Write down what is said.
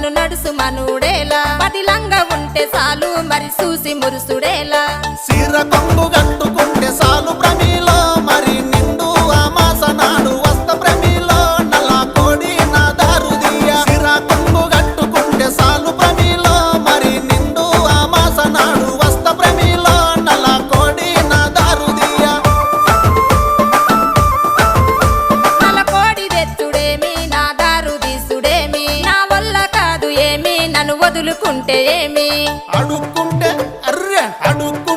నన్ను నడుసు మనుడేలా పదిలంగా ఉంటే చాలు మరి చూసి మురుసుడేలా సిర కొంగు కట్టుకుంటే సాలు ప్రమిలో మరి నిండు అమాస నాడు వస్త ప్రమిలో నల్ల కోడి నా దారుదియ సిర కొంగు కట్టుకుంటే సాలు ప్రమిలో మరి నిండు అమాస నాడు వస్త ప్రమిలో నల్ల కోడి నా దారుదియ నల్ల కోడి తెచ్చుడేమి నా దారు తీసుడేమి నా వల్ల కాదు ఏమి నన్ను వదులుకుంటే ఏమి అడుక్కుంటే అర్రె అడుక్కుంటే